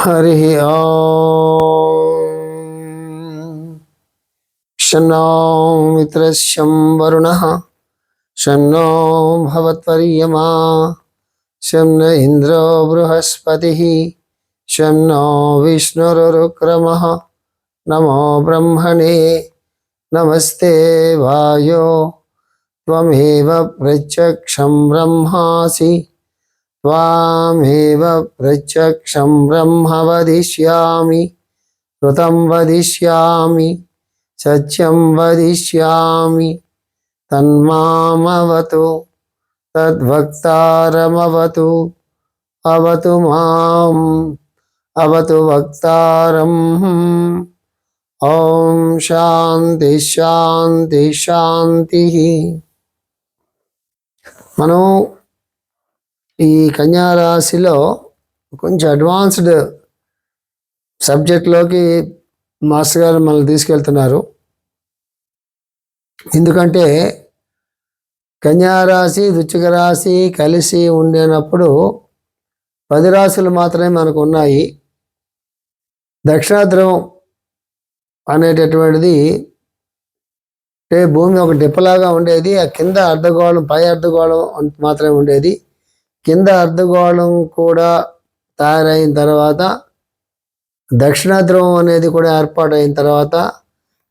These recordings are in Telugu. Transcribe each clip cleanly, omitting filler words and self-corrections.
हरि ओम। शन्नो मित्रस्यं वरुणः शन्नो भवत्वर्यमा शन्न इन्द्रो बृहस्पतिः शन्नो विष्णुरुक्रमः। नमो ब्रह्मणे नमस्ते वायो त्वमेव प्रत्यक्षं ब्रह्मासि त्वामेव प्रत्यक्षं ब्रह्म वदिष्यामि ऋतं वदिष्यामि सत्यं वदिष्यामि तन्मामवतु तद्वक्तारमवतु अवतु माम् अवतु वक्तारम्। ओम शांति शांति शांति। మనం ఈ కన్యా రాశిలో కొంచెం అడ్వాన్స్డ్ సబ్జెక్ట్లోకి మాస్టర్ గారు మనల్ని తీసుకెళ్తున్నారు. ఎందుకంటే కన్యా రాశి వృశ్చిక రాశి కలిసి ఉండేటప్పుడు 10 రాశులు మాత్రమే మనకు ఉన్నాయి. దక్షిణ ధ్రువం అనేటటువంటిది అంటే భూమి ఒక డిప్పలాగా ఉండేది. ఆ కింద అర్ధగోళం పై అర్ధగోళం మాత్రమే ఉండేది. కింద అర్ధగోళం కూడా తయారైన తర్వాత దక్షిణ ధ్రువం అనేది కూడా ఏర్పాటైన తర్వాత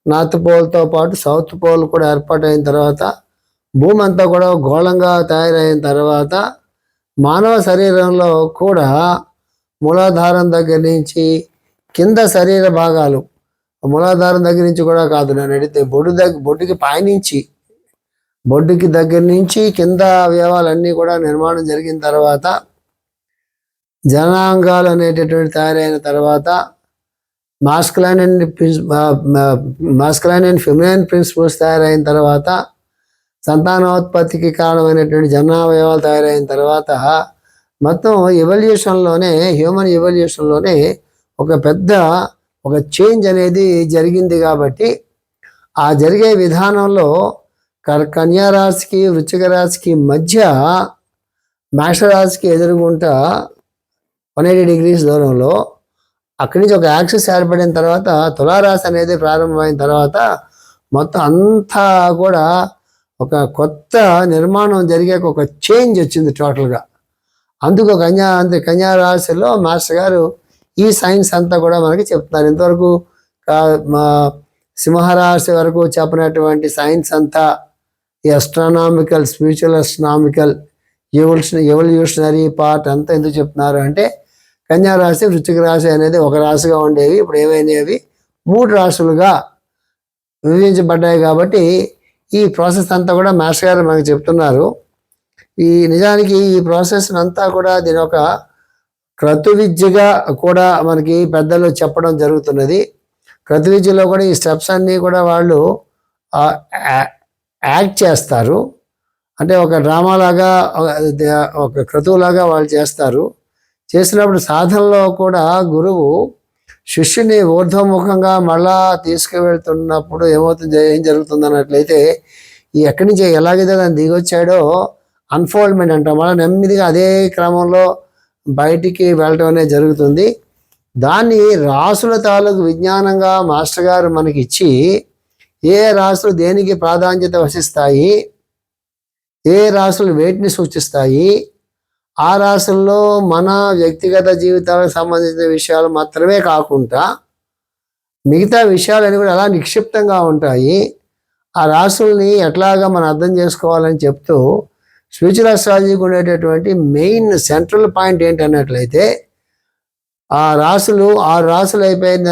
నార్త్ పోల్తో పాటు సౌత్ పోల్ కూడా ఏర్పాటైన తర్వాత భూమి అంతా కూడా గోళంగా తయారైన తర్వాత మానవ శరీరంలో కూడా మూలాధారం దగ్గర నుంచి కింద శరీర భాగాలు, మూలాధారం దగ్గర నుంచి కూడా కాదు, నేను అడిగితే బొడ్డుకి పైనుంచి బొడ్డుకి దగ్గర నుంచి కింద అవయవాలన్నీ కూడా నిర్మాణం జరిగిన తర్వాత జనాంగాలు అనేటటువంటి తయారైన తర్వాత మాస్కులైన్ అండ్ ఫెమినైన్ ప్రిన్సిపల్స్ తయారైన తర్వాత సంతానోత్పత్తికి కారణమైనటువంటి జనావయవాలు తయారైన తర్వాత మొత్తం ఎవల్యూషన్లోనే, హ్యూమన్ ఎవల్యూషన్లోనే ఒక పెద్ద చేంజ్ అనేది జరిగింది. కాబట్టి ఆ జరిగే విధానంలో కన్యా రాశికి వృశ్చిక రాశికి మధ్య మేషరాశికి ఎదురుగుంటా 180 degrees దూరంలో అక్కడి నుంచి ఒక యాక్సిస్ ఏర్పడిన తర్వాత తులారాశి అనేది ప్రారంభమైన తర్వాత మొత్తం అంతా కూడా ఒక కొత్త నిర్మాణం జరిగాక ఒక చేంజ్ వచ్చింది టోటల్గా. అందుకు కన్యా రాశిలో మాస్టర్ గారు ఈ సైన్స్ అంతా కూడా మనకి చెప్తున్నారు. ఇంతవరకు సింహరాశి వరకు చెప్పినటువంటి సైన్స్ అంతా ఈ astronomical, spiritual astronomical, evolutionary part అంతా ఎందుకు చెప్తున్నారు అంటే కన్యా రాశి వృశ్చిక రాశి అనేది ఒక రాశిగా ఉండేవి, ఇప్పుడు ఏమైనవి 3 రాశులుగా విభజించబడ్డాయి. కాబట్టి ఈ ప్రాసెస్ అంతా కూడా మాస్టర్ గారు మనకు చెప్తున్నారు. నిజానికి ఈ ప్రాసెస్ అంతా కూడా దీని ఒక క్రతు విద్యగా కూడా మనకి పెద్దలు చెప్పడం జరుగుతున్నది. క్రతు విద్యలో కూడా ఈ స్టెప్స్ అన్నీ కూడా వాళ్ళు యాక్ట్ చేస్తారు. అంటే ఒక డ్రామాలాగా, ఒక క్రతువులాగా వాళ్ళు చేస్తారు. చేసినప్పుడు సాధనలో కూడా గురువు శిష్యుని ఊర్ధ్వముఖంగా మళ్ళా తీసుకువెళ్తున్నప్పుడు ఏం జరుగుతుంది అన్నట్లయితే ఎక్కడి నుంచి ఎలాగైతే దాన్ని దిగొచ్చాడో అన్ఫోల్డ్మెంట్ అంటాం, మళ్ళీ నెమ్మదిగా అదే క్రమంలో బయటికి వెళ్ళటం అనేది జరుగుతుంది. దాన్ని రాసుల తాలూకు విజ్ఞానంగా మాస్టర్ గారు మనకి ఇచ్చి ఏ రాసులు దేనికి ప్రాధాన్యత వహిస్తాయి, ఏ రాసులు వేటిని సూచిస్తాయి, ఆ రాసుల్లో మన వ్యక్తిగత జీవితాలకు సంబంధించిన విషయాలు మాత్రమే కాకుండా మిగతా విషయాలన్నీ కూడా ఎలా నిక్షిప్తంగా ఉంటాయి, ఆ రాసుల్ని ఎట్లాగా మనం అర్థం చేసుకోవాలని చెప్తూ స్పిరిచువల్ అస్ట్రాలజీకి ఉండేటటువంటి మెయిన్ సెంట్రల్ పాయింట్ ఏంటన్నట్లయితే ఆ రాసులు 6 రాసులు అయిపోయిన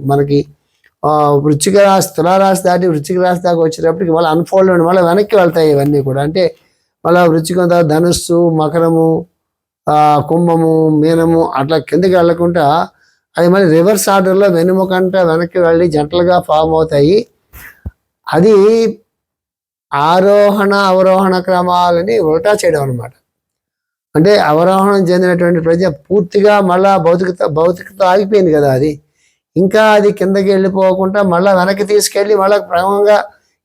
మనకి వృశ్చిక రాశి, తులారాశి దాటి వృశ్చిక రాశి దాకా వచ్చేటప్పటికి మళ్ళీ అన్ఫోల్డ్ మళ్ళీ వెనక్కి వెళ్తాయి. ఇవన్నీ కూడా అంటే మళ్ళీ వృశ్చికం తర్వాత ధనుస్సు, మకరము, కుంభము, మీనము అట్లా కిందకి వెళ్ళకుండా అవి మళ్ళీ రివర్స్ ఆర్డర్లో వెనుముకంట వెనక్కి వెళ్ళి జంటలుగా ఫామ్ అవుతాయి. అది ఆరోహణ అవరోహణ క్రమాలని ఉల్టా చేయడం అనమాట. అంటే అవరోహణం చెందినటువంటి ప్రజ పూర్తిగా మళ్ళా భౌతికత ఆగిపోయింది కదా, అది ఇంకా అది కిందకి వెళ్ళిపోకుండా మళ్ళీ వెనక్కి తీసుకెళ్ళి మళ్ళీ క్రమంగా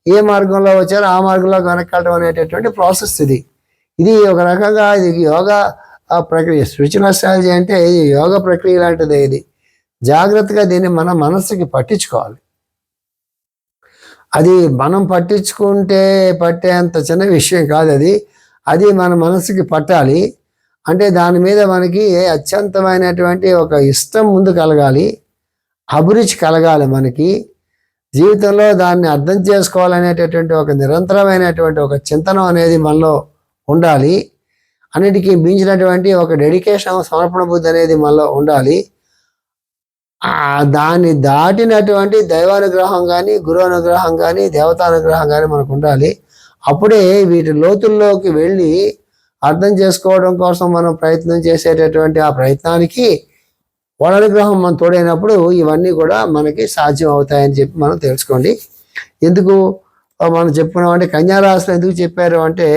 ఏ మార్గంలో వచ్చారో ఆ మార్గంలో వెనక్కి వెళ్ళడం అనేటటువంటి ప్రాసెస్ ఇది. ఇది ఒక రకంగా ఇది యోగా ఆ ప్రక్రియ. స్పిరిచువల్ అస్ట్రాలజీ అంటే ఇది యోగ ప్రక్రియ లాంటిది. ఇది జాగ్రత్తగా దీన్ని మన మనస్సుకి పట్టించుకోవాలి. అది మనం పట్టించుకుంటే పట్టేంత చిన్న విషయం కాదు అది. అది మన మనసుకి పట్టాలి. అంటే దాని మీద మనకి అత్యంతమైనటువంటి ఒక ఇష్టం ముందు కలగాలి, అభిరుచి కలగాలి. మనకి జీవితంలో దాన్ని అర్థం చేసుకోవాలనేటటువంటి ఒక నిరంతరమైనటువంటి ఒక చింతనం అనేది మనలో ఉండాలి. అన్నిటికీ మించినటువంటి ఒక డెడికేషన్, సమర్పణ బుద్ధి అనేది మనలో ఉండాలి. దాన్ని దాటినటువంటి దైవానుగ్రహం కానీ, గురు అనుగ్రహం కానీ, దేవతానుగ్రహం కానీ మనకు ఉండాలి. అప్పుడే వీటి లోతుల్లోకి వెళ్ళి అర్థం చేసుకోవడం కోసం మనం ప్రయత్నం చేసేటటువంటి ఆ ప్రయత్నానికి వాళ్ళ అనుగ్రహం మనం తోడైనప్పుడు ఇవన్నీ కూడా మనకి సాధ్యం అవుతాయని చెప్పి మనం తెలుసుకోండి. ఎందుకు మనం చెప్పుకున్నాం అంటే కన్యారాశిలో ఎందుకు చెప్పారు అంటే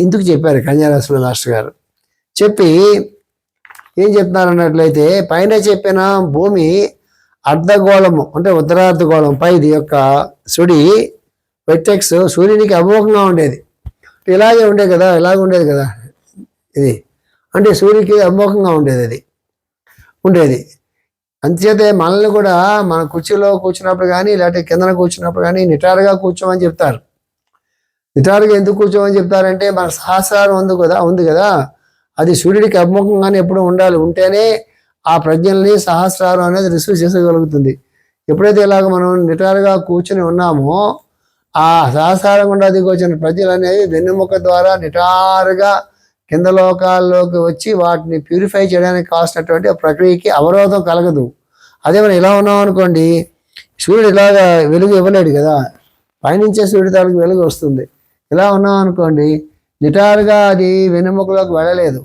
ఎందుకు చెప్పారు కన్యారాశిలో మాస్టర్ గారు చెప్పి ఏం చెప్తున్నారు అన్నట్లయితే, పైన చెప్పిన భూమి అర్ధగోళము అంటే ఉత్తరార్ధగోళం పైది యొక్క సుడి వెట్టెక్స్ సూర్యునికి అభిముఖంగా ఉండేది. ఇలాగే ఉండేది కదా, ఉండేది కదా ఇది, అంటే సూర్యుడికి అభిముఖంగా ఉండేది. అంతేతే మనల్ని కూడా మన కుర్చీలో కూర్చున్నప్పుడు కానీ, లేకపోతే కిందన కూర్చున్నప్పుడు కానీ నిటారుగా కూర్చోమని చెప్తారు. నిటారుగా ఎందుకు కూర్చోమని చెప్తారంటే మన సహస్రారం ఉంది కదా, అది సూర్యుడికి అభిముఖంగానే ఎప్పుడు ఉండాలి. ఉంటేనే ఆ ప్రజ్ఞల్ని సహస్రారం అనేది రిసీవ్ చేసుకోగలుగుతుంది. ఎప్పుడైతే ఇలాగ మనం నిటారుగా కూర్చుని ఉన్నామో ఆ సహస్రారం గుండా దిగొచ్చిన ప్రజ్ఞలు అనేవి వెన్నెముక ద్వారా నిటారుగా కింద లోకాల్లోకి వచ్చి వాటిని ప్యూరిఫై చేయడానికి కావాల్సినటువంటి ప్రక్రియకి అవరోధం కలగదు. అదే మనం ఇలా ఉన్నాం అనుకోండి, సూర్యుడు ఇలాగ వెలుగు ఇవ్వలేడు కదా, పైనుంచే సూర్యుడి తాలూకు వెలుగు వస్తుంది. ఇలా ఉన్నాం అనుకోండి, నిటారుగా అది వెన్నెముకలోకి వెళ్ళలేదు.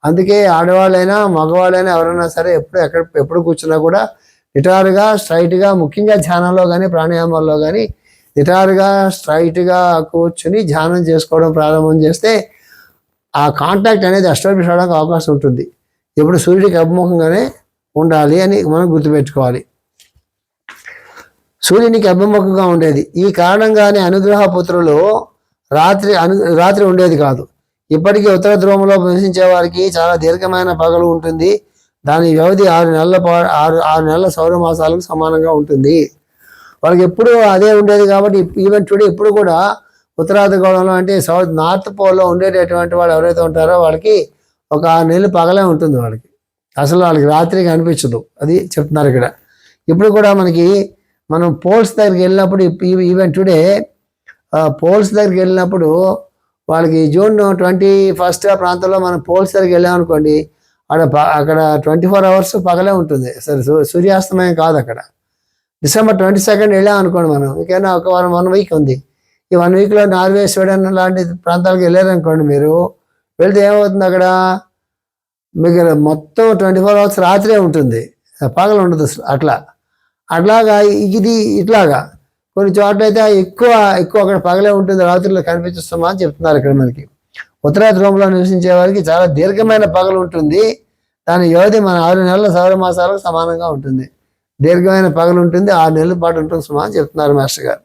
అందుకే ఆడవాళ్ళైనా మగవాళ్ళైనా ఎవరైనా సరే ఎప్పుడు కూర్చున్నా కూడా నిటారుగా స్ట్రైట్గా, ముఖ్యంగా ధ్యానంలో కానీ ప్రాణాయామాల్లో కానీ నిటారుగా స్ట్రైట్గా కూర్చుని ధ్యానం చేసుకోవడం ప్రారంభం చేస్తే ఆ కాంటాక్ట్ అనేది ఎస్టాబ్లిష్ అవడానికి అవకాశం ఉంటుంది. ఎప్పుడు సూర్యుడికి అభిముఖంగానే ఉండాలి అని మనం గుర్తుపెట్టుకోవాలి. సూర్యునికి అభిముఖంగా ఉండేది. ఈ కారణంగానే అనుగ్రహ పుత్రులు రాత్రి ఉండేది కాదు. ఇప్పటికీ ఉత్తర ధ్రువంలో నివసించే వారికి చాలా దీర్ఘమైన పగలు ఉంటుంది. దాని వ్యవధి 6 నెలల సౌరమాసాలకు సమానంగా ఉంటుంది. వాళ్ళకి ఎప్పుడు అదే ఉండేది కాబట్టి ఈవెన్ టుడే ఇప్పుడు కూడా ఉత్తరార్ధగోళంలో అంటే నార్త్ పోల్లో ఉండేటటువంటి వాళ్ళు ఎవరైతే ఉంటారో వాళ్ళకి ఒక 6 నెలలు పగలే ఉంటుంది. వాళ్ళకి రాత్రికి అనిపించదు. అది చెప్తున్నారు ఇక్కడ. ఇప్పుడు కూడా మనం పోల్స్ దగ్గరికి వెళ్ళినప్పుడు ఈవెన్ టుడే పోల్స్ దగ్గరికి వెళ్ళినప్పుడు వాళ్ళకి జూన్ 21 ఆ ప్రాంతంలో మనం పోల్స్ దగ్గరికి వెళ్ళామనుకోండి, అక్కడ 24 అవర్స్ పగలే ఉంటుంది. సరే, సూర్యాస్తమయం కాదు అక్కడ. డిసెంబర్ 22 వెళ్ళామనుకోండి, మనం ఇంకైనా ఒక 1 వీక్ ఉంది. ఈ 1 వీక్లో నార్వే, స్వీడన్ లాంటి ప్రాంతాలకు వెళ్ళారనుకోండి, మీరు వెళ్తే ఏమవుతుంది, అక్కడ మీకు మొత్తం 24 అవర్స్ రాత్రే ఉంటుంది, పగలు ఉండదు. అట్లాగా ఇట్లాగా కొన్ని చోట్ల అయితే ఎక్కువ అక్కడ పగలే ఉంటుంది, రాత్రుల్లో కనిపించుస్తామా అని చెప్తున్నారు ఇక్కడ మనకి. ఉత్తర ధ్రువంలో నివసించే వారికి చాలా దీర్ఘమైన పగలు ఉంటుంది. దాని వ్యవధి మన 6 నెలల సౌరమాసాలకు సమానంగా ఉంటుంది. దీర్ఘమైన పగలు ఉంటుంది, 6 నెలల పాటు ఉంటుంది సుమా అని చెప్తున్నారు మాస్టర్ గారు.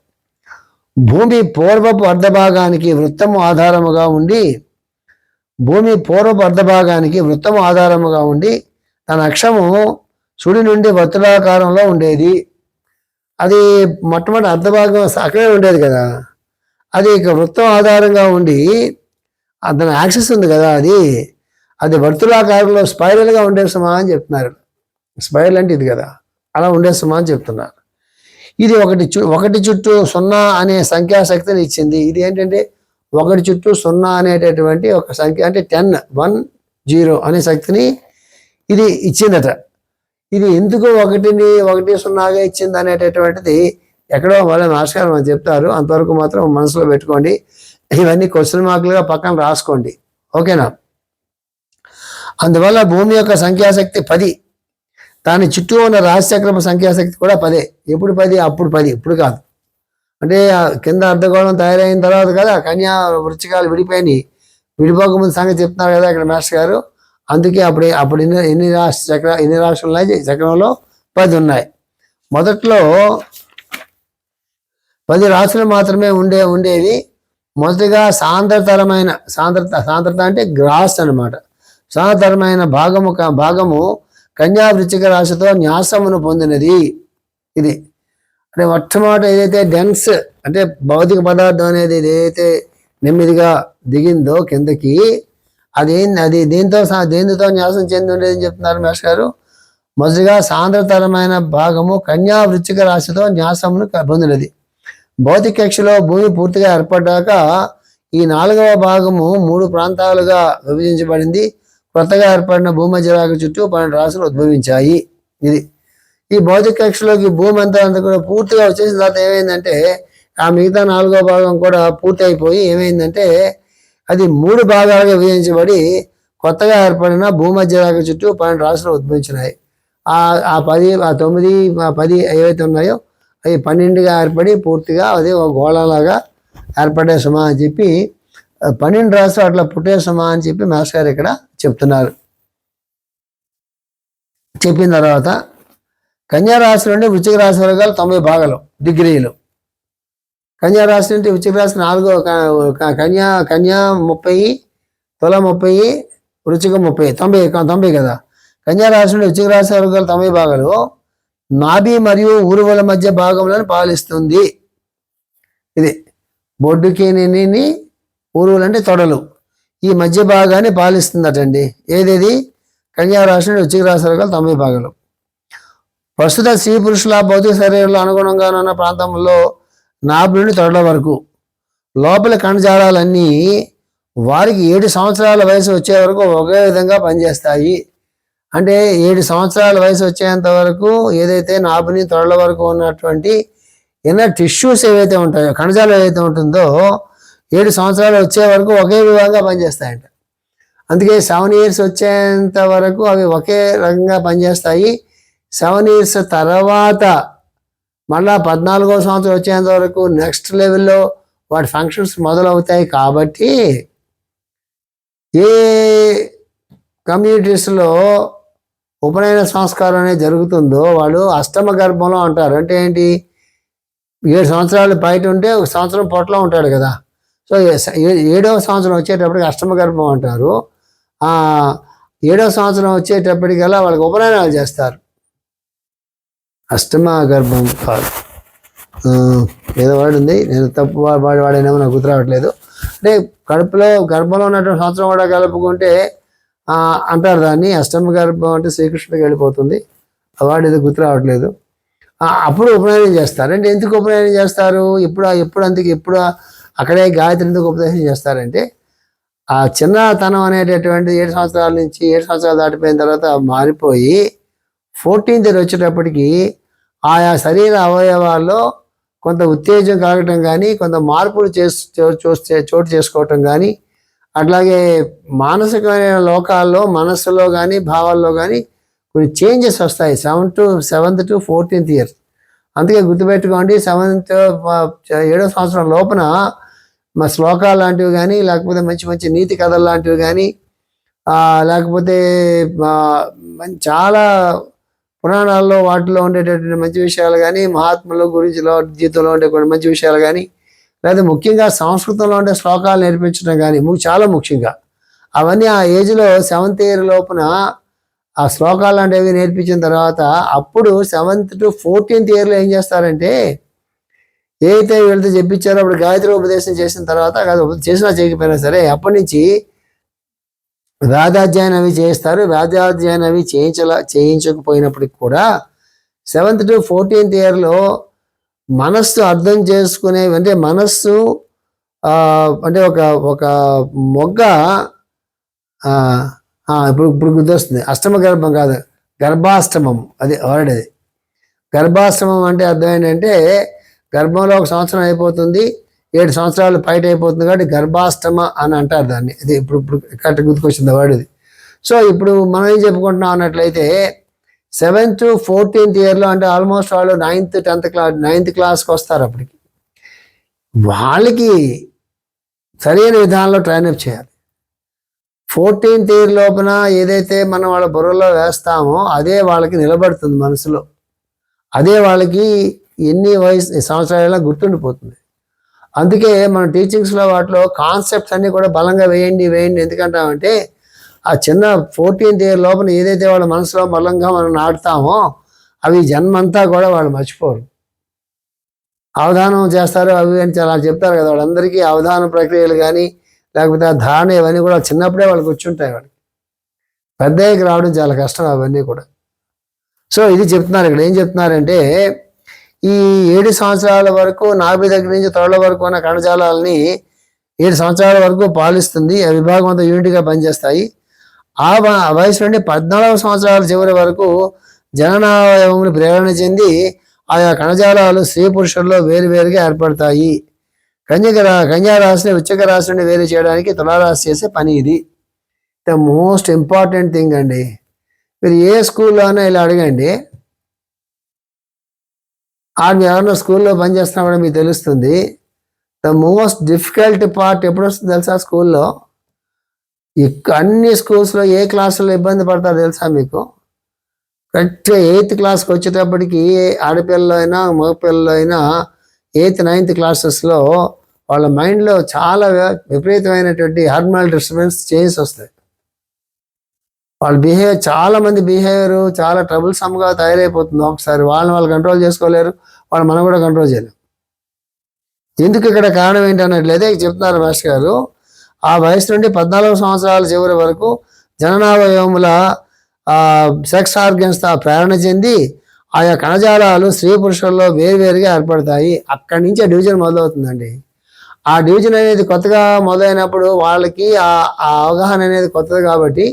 భూమి పూర్వపు అర్ధభాగానికి వృత్తము ఆధారముగా ఉండి తన అక్షము సుడి నుండి వర్తులాకారంలో ఉండేది. అది మొట్టమొదటి అర్ధభాగం అక్కడే ఉండేది కదా, అది ఇక వృత్తం ఆధారంగా ఉండి దాని యాక్సెస్ ఉంది కదా, అది వర్తులాకారంలో స్పైరల్గా ఉండే సుమా అని చెప్తున్నారు. స్పైరల్ అంటే ఇది కదా, అలా ఉండే సుమా అని చెప్తున్నారు. ఇది ఒకటి చుట్టూ 0 అనే సంఖ్యాశక్తిని ఇచ్చింది. ఇది ఏంటంటే 1 చుట్టూ 0 అనేటటువంటి ఒక సంఖ్య, అంటే 10 అనే శక్తిని ఇది ఇచ్చిందట. ఇది ఎందుకు 1 ఇచ్చింది అనేటటువంటిది ఎక్కడో వాళ్ళ మాస్టర్ మనం చెప్తారు. అంతవరకు మాత్రం మనసులో పెట్టుకోండి. ఇవన్నీ క్వశ్చన్ మార్కులుగా పక్కన రాసుకోండి, ఓకేనా. అందువల్ల భూమి యొక్క సంఖ్యాశక్తి 10, దాని చుట్టూ ఉన్న రాశిచక్రమ సంఖ్యాశక్తి కూడా 10. ఎప్పుడు 10? అప్పుడు 10, ఇప్పుడు కాదు. అంటే కింద అర్ధగోళం తయారైన తర్వాత కదా కన్యా వృశ్చికాలు విడిపోకముందు సంగతి చెప్తున్నారు కదా ఇక్కడ మాస్టర్ గారు. అందుకే అప్పుడు ఎన్ని రాశులు ఉన్నాయి చక్రంలో? 10 ఉన్నాయి. మొదట్లో 10 రాశులు మాత్రమే ఉండేవి. మొదటిగా సాంద్రత అంటే గ్రాస్ అనమాట. సనాతనమైన భాగము కన్యా వృశ్చిక రాశితో న్యాసమును పొందినది. ఇది అంటే మొట్టమొదటి ఏదైతే డెన్స్ అంటే భౌతిక పదార్థం అనేది ఏదైతే నెమ్మదిగా దిగిందో కిందకి, అది దేనితో న్యాసం చెంది ఉండేదని చెప్తున్నారు మాస్టర్ గారు. మొదటిగా సాంద్రతరమైన భాగము కన్యా వృశ్చిక రాశితో న్యాసమును పొందినది. భౌతిక కక్షలో భూమి పూర్తిగా ఏర్పడ్డాక ఈ 4వ భాగము 3 ప్రాంతాలుగా విభజించబడింది. కొత్తగా ఏర్పడిన భూమధ్యరేఖ చుట్టూ 12 రాశులు ఉద్భవించాయి. ఇది ఈ భౌతిక కక్షలోకి భూమి అంతా కూడా పూర్తిగా వచ్చేసిన తర్వాత ఏమైందంటే ఆ మిగతా 4వ భాగం కూడా పూర్తి అయిపోయి ఏమైందంటే అది 3 భాగాలుగా విభజించబడి కొత్తగా ఏర్పడిన భూమధ్యరేఖ చుట్టూ 12 రాశులు ఉద్భవించినాయి. ఆ 10 ఆ 9 10 ఏవైతే ఉన్నాయో అవి 12గా ఏర్పడి పూర్తిగా అది ఒక గోళలాగా ఏర్పడే సుమా అని చెప్పి 12 రాశులు అట్లా పుట్టే సుమా అని చెప్పి మాస్టర్ గారు ఇక్కడ చెప్తున్నారు. చెప్పిన తర్వాత కన్యా రాశి నుండి వృశ్చిక రాశి వరకు 90 భాగాలు డిగ్రీలు. కన్యా రాశి నుండి వృశ్చిక రాశి 4 కన్యా 30, తుల 30, వృశ్చిక 30, 90 కదా. కన్యా రాశి నుండి వృశ్చిక రాశి వరకు 90 భాగాలు నాభి మరియు ఊరువుల మధ్య భాగములను పాలిస్తుంది. ఇది బొడ్డుకి ఊరువులు అంటే తొడలు ఈ మధ్య భాగాన్ని పాలిస్తుందటండి. ఏదేది కన్యా రాశి నుండి వృశ్చిక రాశి వరకు 90 భాగాలు. ప్రస్తుత స్త్రీ పురుషుల భౌతిక శరీరంలో అనుగుణంగా ఉన్న ప్రాంతంలో నాభి నుండి తొడల వరకు లోపలి కణజాలాలన్నీ వారికి 7 సంవత్సరాల వయసు వచ్చే వరకు ఒకే విధంగా పనిచేస్తాయి. అంటే 7 సంవత్సరాల వయసు వచ్చేంత వరకు ఏదైతే నాభిని తొడల వరకు ఉన్నటువంటి ఇన్నర్ టిష్యూస్ ఏవైతే ఉంటాయో కణజాలం ఏదైతే ఉంటుందో 7 సంవత్సరాలు వచ్చే వరకు ఒకే విధంగా పనిచేస్తాయంట. అందుకే 7 years వచ్చేంత వరకు అవి ఒకే రకంగా పనిచేస్తాయి. 7 years తర్వాత మళ్ళా 14వ సంవత్సరం వచ్చేంత వరకు నెక్స్ట్ లెవెల్లో వాటి ఫంక్షన్స్ మొదలవుతాయి. కాబట్టి ఏ కమ్యూనిటీస్లో ఉపనయన సంస్కారం అనేది జరుగుతుందో వాళ్ళు అష్టమ గర్భంలో అంటారు. అంటే ఏంటి, 7 సంవత్సరాలు బయట ఉంటే 1 సంవత్సరం పొట్టలో ఉంటాడు కదా. సో 7వ సంవత్సరం వచ్చేటప్పటికి అష్టమ గర్భం అంటారు. 7వ సంవత్సరం వచ్చేటప్పటికల్లా వాళ్ళకి ఉపనయనాలు చేస్తారు. అష్టమ గర్భం కాదు, ఏదో వాడు ఉంది, నేను తప్పు వాడేనేమో నాకు గుర్తు రావట్లేదు. అంటే గర్భంలో ఉన్నటువంటి సంవత్సరం కూడా కలుపుకుంటే అంటారు దాన్ని అష్టమ గర్భం. అంటే శ్రీకృష్ణుడికి వెళ్ళిపోతుంది. వాడు ఏదో గుర్తు రావట్లేదు. అప్పుడు ఉపనయనం చేస్తారు. అంటే ఎందుకు ఉపనయనం చేస్తారు, ఎప్పుడు అక్కడే గాయత్రి ఎందుకు ఉపదేశం చేస్తారంటే ఆ చిన్నతనం అనేటటువంటి 7 సంవత్సరాల నుంచి 7 సంవత్సరాలు దాటిపోయిన తర్వాత మారిపోయి 14th year వచ్చేటప్పటికి ఆయా శరీర అవయవాల్లో కొంత ఉత్తేజం కలగటం కానీ కొంత మార్పులు చోటు చేసుకోవటం కానీ అట్లాగే మానసికమైన లోకాల్లో మనస్సులో కానీ భావాల్లో కానీ కొన్ని చేంజెస్ వస్తాయి 7th to 14th year. అందుకే గుర్తుపెట్టుకోండి 7వ సంవత్సరం లోపల మా శ్లోకాలు లాంటివి కానీ లేకపోతే మంచి మంచి నీతి కథలు లాంటివి కానీ లేకపోతే చాలా పురాణాల్లో వాటిలో ఉండేటటువంటి మంచి విషయాలు కానీ మహాత్ముల గురించి జీవితంలో ఉండే కొన్ని మంచి విషయాలు కానీ లేదా ముఖ్యంగా సంస్కృతంలో ఉండే శ్లోకాలు నేర్పించడం కానీ చాలా ముఖ్యంగా అవన్నీ ఆ ఏజ్లో 7th year లోపున ఆ శ్లోకాలు లాంటివి నేర్పించిన తర్వాత అప్పుడు 7th to 14th year ఏం చేస్తారంటే ఏదైతే వీళ్ళతో చెప్పించారో అప్పుడు గాయత్రి ఉపదేశం చేసిన తర్వాత చేసినా చేయకపోయినా సరే అప్పటి నుంచి వేదాధ్యయనం అవి చేస్తారు. వేదాధ్యయనం అవి చేయించకపోయినప్పటికి కూడా 7th to 14th year మనస్సు అర్థం చేసుకునే అంటే మనస్సు అంటే ఒక మొగ్గ ఇప్పుడు గుర్తొస్తుంది. అష్టమ గర్భం కాదు, గర్భాష్టమం. అది వర్డ్. అది గర్భాష్టమం అంటే అర్థం ఏంటంటే గర్భంలో 1 సంవత్సరం అయిపోతుంది, 7 సంవత్సరాలు బయట అయిపోతుంది కాబట్టి గర్భాష్టమ అని అంటారు దాన్ని. అది ఇప్పుడు కరెక్ట్ గుర్తుకొచ్చింది వర్డ్ ఇది. సో ఇప్పుడు మనం ఏం చెప్పుకుంటున్నాం అన్నట్లయితే 7th to 14th year అంటే ఆల్మోస్ట్ వాళ్ళు 9th క్లాస్కి వస్తారు. అప్పటికి వాళ్ళకి సరైన విధానంలో ట్రైనప్ చేయాలి. 14th year లోపల ఏదైతే మనం వాళ్ళ బుర్రలో వేస్తామో అదే వాళ్ళకి నిలబడుతుంది మనసులో. అదే వాళ్ళకి ఎన్ని సంవత్సరాల గుర్తుండిపోతుంది. అందుకే మన టీచింగ్స్లో వాటిలో కాన్సెప్ట్స్ అన్నీ కూడా బలంగా వేయండి. ఎందుకంటామంటే ఆ చిన్న 14th ఇయర్ లోపల ఏదైతే వాళ్ళ మనసులో బలంగా మనం నాటుతామో అవి జన్మంతా కూడా వాళ్ళు మర్చిపోరు. అవధానం చేస్తారు అవి అని చాలా చెప్తారు కదా, వాళ్ళందరికీ అవధాన ప్రక్రియలు కానీ లేకపోతే ఆ ధారణ ఇవన్నీ కూడా చిన్నప్పుడే వాళ్ళకి వచ్చుంటాయి. వాళ్ళకి పెద్దయ్యకి రావడం చాలా కష్టం అవన్నీ కూడా. సో ఇది చెప్తున్నారు ఇక్కడ. ఏం చెప్తున్నారంటే ఈ 7 సంవత్సరాల వరకు నాభి దగ్గర నుంచి తొడల వరకు ఉన్న కణజాలాలని 7 సంవత్సరాల వరకు పాలిస్తుంది. ఆ విభాగం అంతా యూనిట్గా పనిచేస్తాయి. ఆ వయసు నుండి 14 సంవత్సరాల చివరి వరకు జననావయవములు ప్రేరణ చెంది ఆయా కణజాలాలు స్త్రీ పురుషుల్లో వేరువేరుగా ఏర్పడతాయి. కన్యా రాశిని వృశ్చిక రాశి నుండి వేరు చేయడానికి తులారాశి చేసే పని ఇది. ద మోస్ట్ ఇంపార్టెంట్ థింగ్ అండి. మీరు ఏ స్కూల్లోనే ఇలా అడగండి, మీరు ఎవరన్నా స్కూల్లో పనిచేస్తున్నా మీకు తెలుస్తుంది. ద మోస్ట్ డిఫికల్ట్ పార్ట్ ఎప్పుడు వస్తుంది తెలుసా? స్కూల్లో అన్ని స్కూల్స్లో ఏ క్లాసులో ఇబ్బంది పడతారో తెలుసా మీకు? కరెక్ట్గా 8th క్లాస్కి వచ్చేటప్పటికి ఆడపిల్లలు అయినా మగపిల్లలు అయినా 8th 9th క్లాసెస్లో వాళ్ళ మైండ్లో చాలా విపరీతమైనటువంటి హార్మోనల్ డిస్టర్బెన్స్ చేంజెస్ వస్తాయి. వాళ్ళ చాలామంది బిహేవియర్ చాలా ట్రబుల్సమ్గా తయారైపోతుంది. ఒకసారి వాళ్ళు కంట్రోల్ చేసుకోలేరు, మనం కూడా కంట్రోల్ చేయలేరు. ఎందుకు ఇక్కడ కారణం ఏంటన్నట్లయితే చెప్తున్నారు మాస్టర్ గారు, ఆ వయసు నుండి 14 సంవత్సరాల చివరి వరకు జననావయవముల సెక్స్ ఆర్గన్స్ ప్రేరణ చెంది ఆయా కణజాలాలు స్త్రీ పురుషుల్లో వేరువేరుగా ఏర్పడతాయి. అక్కడి నుంచి ఆ డివిజన్ మొదలవుతుందండి. ఆ డివిజన్ అనేది కొత్తగా మొదలైనప్పుడు వాళ్ళకి ఆ అవగాహన అనేది కొత్తది కాబట్టి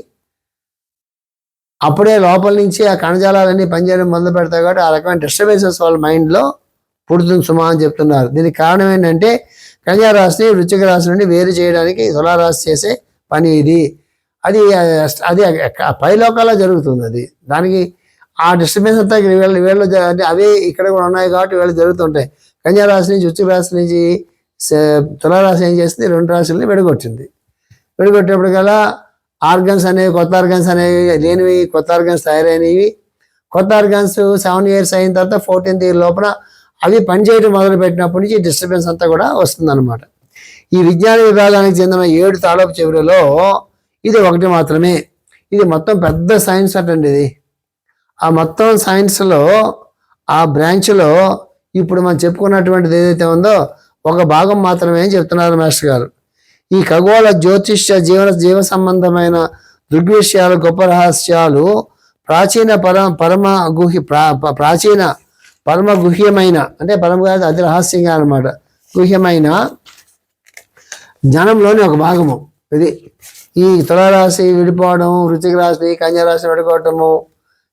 అప్పుడే లోపల నుంచి ఆ కణజాలాలన్నీ పనిచేయడం మొదలు పెడతాయి. కాబట్టి ఆ రకమైన డిస్టర్బెన్సెస్ వాళ్ళ మైండ్లో పుడుతుంది సుమా అని చెప్తున్నారు. దీనికి కారణం ఏంటంటే కన్యా రాశిని వృశ్చిక రాశి నుండి వేరు చేయడానికి తులారాశి చేసే పని ఇది. అది పై లోకాల్లో జరుగుతుంది. అది దానికి ఆ డిస్టర్బెన్స్ అంతా వీళ్ళు అంటే అవే ఇక్కడ కూడా ఉన్నాయి కాబట్టి వీళ్ళు జరుగుతుంటాయి. కన్యా రాశి నుంచి వృశ్చిక రాశి నుంచి తులారాశి ఏం చేస్తుంది? 2 రాశుల్ని విడగొట్టింది. విడగొట్టేప్పటికల్లా ఆర్గన్స్ అనేవి కొత్త ఆర్గన్స్ అనేవి లేనివి కొత్త ఆర్గన్స్ తయారైనవి. కొత్త ఆర్గన్స్ 7 years అయిన తర్వాత 14th year లోపల అవి పనిచేయడం మొదలు పెట్టినప్పటి నుంచి డిస్టర్బెన్స్ అంతా కూడా వస్తుందన్నమాట. ఈ విజ్ఞాన విభాగానికి చెందిన 7 తాళపు చివరిలో ఇది ఒకటి మాత్రమే. ఇది మొత్తం పెద్ద సైన్స్ అటండి. ఇది ఆ మొత్తం సైన్స్లో ఆ బ్రాంచ్లో ఇప్పుడు మనం చెప్పుకున్నటువంటిది ఏదైతే ఉందో ఒక భాగం మాత్రమే అని చెప్తున్నారు మాస్టర్ గారు. ఈ ఖగోళ జ్యోతిష్య జీవ సంబంధమైన దృగ్విషయాలు గొప్ప రహస్యాలు ప్రాచీన పరమ గుహ్యమైన అంటే పరమ అతి రహస్యంగా అనమాట గుహ్యమైన జ్ఞానంలోని ఒక భాగము ఇది. ఈ తులారాశి విడిపోవడం, వృశ్చిక రాశి కన్యా రాశి విడిపోవటము,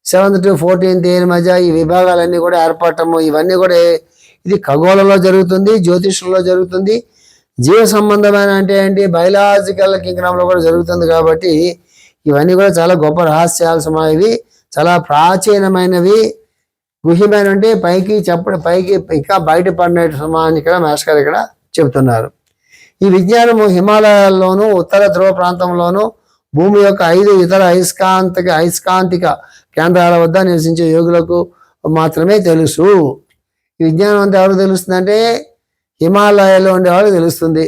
7th to 14th year మధ్య ఈ విభాగాలన్నీ కూడా ఏర్పడటము, ఇవన్నీ కూడా ఇది ఖగోళంలో జరుగుతుంది, జ్యోతిష్యంలో జరుగుతుంది. జీవ సంబంధమైన అంటే ఏంటి బయలాజికల్ కింగ్డమ్లో కూడా జరుగుతుంది. కాబట్టి ఇవన్నీ కూడా చాలా గొప్ప రహస్యాలు సమావి, చాలా ప్రాచీనమైనవి, గుహ్యమైన అంటే పైకి ఇంకా బయటపడినట్టు సమాన్ని ఇక్కడ మాస్టర్ గారు ఇక్కడ చెబుతున్నారు. ఈ విజ్ఞానము హిమాలయాల్లోనూ ఉత్తర ధ్రువ ప్రాంతంలోనూ భూమి యొక్క 5 ఇతర అయస్కాంతిక కేంద్రాల వద్ద నివసించే యోగులకు మాత్రమే తెలుసు. ఈ విజ్ఞానం అంతా ఎవరికి తెలుస్తుందంటే హిమాలయాల్లో ఉండే వాళ్ళకి తెలుస్తుంది.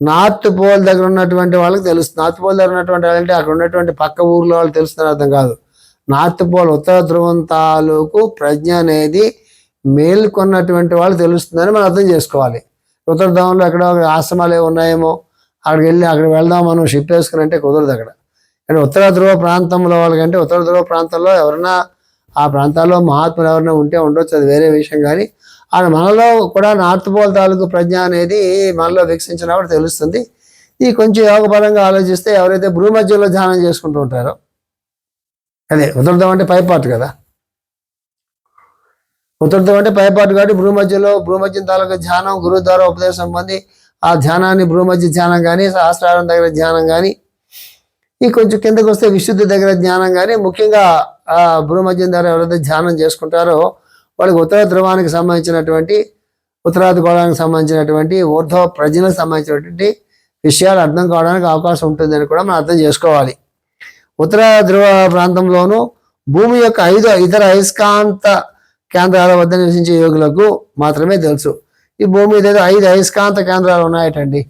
నార్త్ పోల్ దగ్గర ఉన్నటువంటి వాళ్ళకి తెలుస్తుంది. నార్త్ పోల్ దగ్గర ఉన్నటువంటి వాళ్ళంటే అక్కడ ఉన్నటువంటి పక్క ఊర్లో వాళ్ళు తెలుస్తున్న అర్థం కాదు. నార్త్ పోల్ ఉత్తర ధ్రువం తాలూకు ప్రజ్ఞ అనేది మేల్కొన్నటువంటి వాళ్ళు తెలుస్తుందని మనం అర్థం చేసుకోవాలి. ఉత్తర ధ్రువంలో ఎక్కడో ఆశ్రమాలు ఏమి ఉన్నాయేమో అక్కడికి వెళ్దాం మనం షిప్ వేసుకుని అంటే కుదరదు అక్కడ. అంటే ఉత్తర ధ్రువ ప్రాంతంలో వాళ్ళకంటే ఉత్తర ధ్రువ ప్రాంతంలో ఎవరైనా ఆ ప్రాంతాల్లో మహాత్ములు ఎవరైనా ఉంటే ఉండొచ్చు, అది వేరే విషయం. కానీ మనలో కూడా నార్త్ పోల్ తాలూకు ప్రజ్ఞ అనేది మనలో వికసించినప్పుడు తెలుస్తుంది. ఇది కొంచెం యోగపరంగా ఆలోచిస్తే ఎవరైతే భూమధ్యంలో ధ్యానం చేసుకుంటూ ఉంటారో, అదే ఉత్తరధ్రువం అంటే పైపాటు కదా, ఉత్తరధ్రువం అంటే పైపాటు కాబట్టి భూమధ్యం తాలూకు ధ్యానం గురువు ద్వారా ఉపదేశం పొంది ఆ ధ్యానాన్ని భూమధ్య ధ్యానం కానీ, సహస్రారం దగ్గర ధ్యానం కానీ, ఈ కొంచెం కిందకు వస్తే విశుద్ధి దగ్గర ధ్యానం కానీ, ముఖ్యంగా ఆ భూమధ్యం ద్వారా ఎవరైతే ధ్యానం చేసుకుంటారో వాళ్ళకి ఉత్తర ధ్రువానికి సంబంధించినటువంటి ఉత్తరాది గోళానికి సంబంధించినటువంటి ఊర్ధ్వ ప్రజలకు సంబంధించినటువంటి విషయాలు అర్థం కావడానికి అవకాశం ఉంటుందని కూడా మనం అర్థం చేసుకోవాలి. ఉత్తర ధ్రువ ప్రాంతంలోనూ భూమి యొక్క 5 ఇతర అయస్కాంత కేంద్రాల వద్ద నివసించే యోగులకు మాత్రమే తెలుసు. ఈ భూమి మీద 5 అయస్కాంత కేంద్రాలు ఉన్నాయటండి.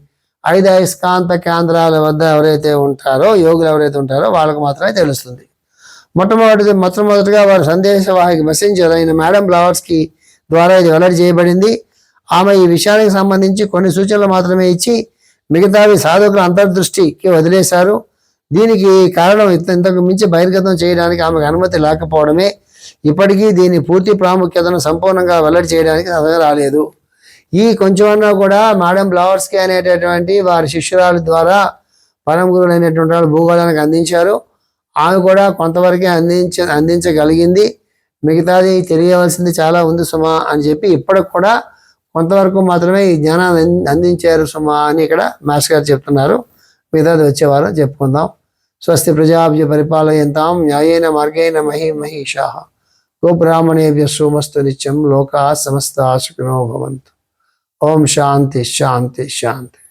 5 అయస్కాంత కేంద్రాల వద్ద ఎవరైతే ఉంటారో, యోగులు ఎవరైతే ఉంటారో వాళ్ళకు మాత్రమే తెలుస్తుంది. మొట్టమొదటిగా వారి సందేశవాహక మెసెంజర్ అయిన మేడం బ్లవాట్స్కీ ద్వారా ఇది వెల్లడి చేయబడింది. ఆమె ఈ విషయానికి సంబంధించి కొన్ని సూచనలు మాత్రమే ఇచ్చి మిగతావి సాధకుల అంతర్దృష్టికి వదిలేశారు. దీనికి కారణం ఇంతకు మించి బహిర్గతం చేయడానికి ఆమెకు అనుమతి లేకపోవడమే. ఇప్పటికీ దీని పూర్తి ప్రాముఖ్యతను సంపూర్ణంగా వెల్లడి చేయడానికి సమయం రాలేదు. ఈ కొంచెమన్నా కూడా మేడం బ్లవాట్స్కీ అనేటటువంటి వారి శిష్యురాల ద్వారా పరమ గురువులు అయినటువంటి వాళ్ళు భూగోళానికి అందించారు. ఆమె కూడా కొంతవరకే అందించగలిగింది. మిగతాది తెలియవలసింది చాలా ఉంది సుమా అని చెప్పి ఇప్పటికి కూడా కొంతవరకు మాత్రమే ఈ జ్ఞానాన్ని అందించారు సుమా అని ఇక్కడ మాస్టర్ గారు చెప్తున్నారు. మిగతాది వచ్చేవారు చెప్పుకుందాం. స్వస్తి ప్రజాభ్య పరిపాలయంతాం న్యాయేన మార్గేణ మహీషాః గోబ్రాహ్మణేభ్యః సోమస్తు నిత్యం లోకాః సమస్తాః సుఖినో భవంతు. ఓం శాంతి శాంతి శాంతి.